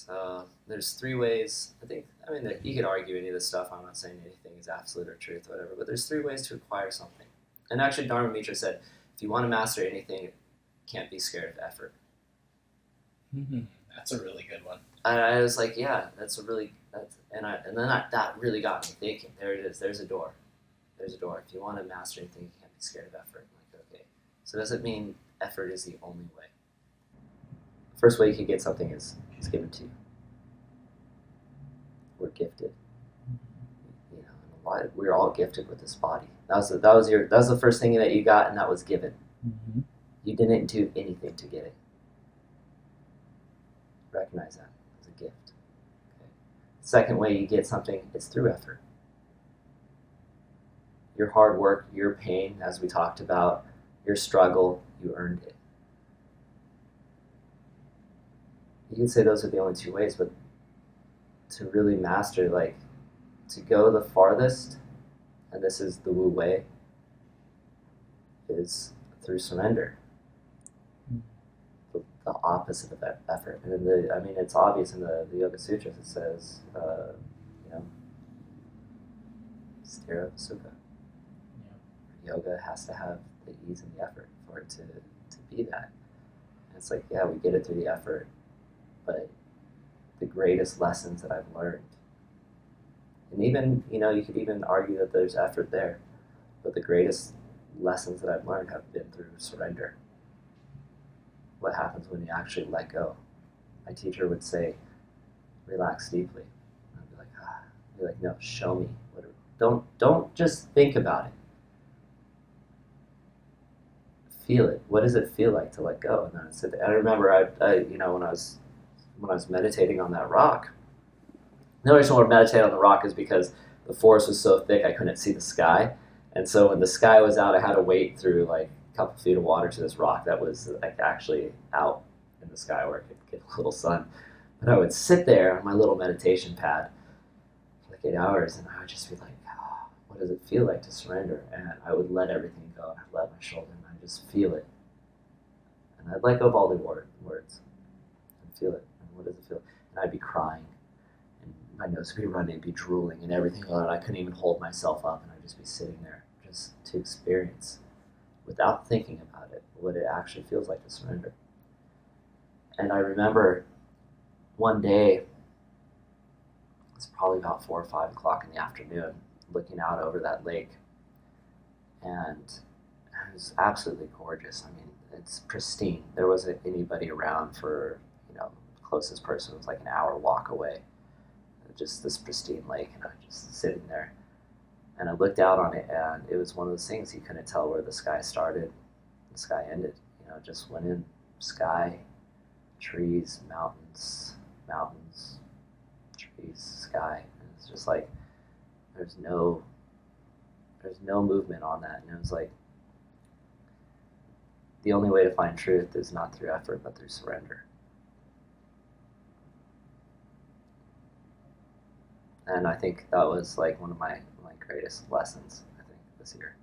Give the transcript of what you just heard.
So there's three ways. I mean, you could argue any of this stuff. I'm not saying anything is absolute or truth, or whatever. But there's three ways to acquire something. And actually, Dharma Mitra said, if you want to master anything, can't be scared of effort. Mm-hmm. That's a really good one. And I was like, yeah, and then that really got me thinking. There it is. There's a door. There's a door. If you want to master anything, you can't be scared of effort. I'm like, okay. So does it mean effort is the only way? The first way you can get something is given to you. We're gifted. You know, we're all gifted with this body. That was the first thing that you got, and that was given. Mm-hmm. You didn't do anything to get it. Recognize that as a gift. Okay. Second way you get something is through effort. Your hard work, your pain, as we talked about, your struggle, you earned it. You can say those are the only two ways, but to really master, like, to go the farthest, and this is the Wu way, is through surrender. The opposite of that effort. And it's obvious in the Yoga Sutras. It says, sthira sukha. Yeah. Yoga has to have the ease and the effort for it to be that. And it's like, yeah, we get it through the effort, but the greatest lessons that I've learned, and even, you could even argue that there's effort there, but the greatest lessons that I've learned have been through surrender. What happens when you actually let go? My teacher would say, relax deeply. And I'd be like, I'd be like, no, show me. Don't just think about it. Feel it. What does it feel like to let go? And then I'd sit there. I remember, when I was meditating on that rock. The only reason I meditate on the rock is because the forest was so thick I couldn't see the sky, and so when the sky was out, I had to wait through like a couple feet of water to this rock that was like actually out in the sky where I could get a little sun. But I would sit there on my little meditation pad for like 8 hours, and I would just be like, oh, what does it feel like to surrender? And I would let everything go, and I'd let my shoulder, and I'd just feel it. And I'd let go of all the words and feel it. And what does it feel? And I'd be crying, and my nose would be running, be drooling, and everything. And I couldn't even hold myself up, and I'd just be sitting there just to experience, without thinking about it, what it actually feels like to surrender. And I remember one day, it's probably about 4 or 5 o'clock in the afternoon, looking out over that lake, and it was absolutely gorgeous. I mean, it's pristine. There wasn't anybody around for, the closest person was like an hour walk away. Just this pristine lake, and I was just sitting there. And I looked out on it, and it was one of those things you couldn't tell where the sky started, the sky ended. It just went in sky, trees, mountains, trees, sky. And it's just like there's no movement on that. And it was like the only way to find truth is not through effort, but through surrender. And I think that was like one of my greatest lessons, I think, this year.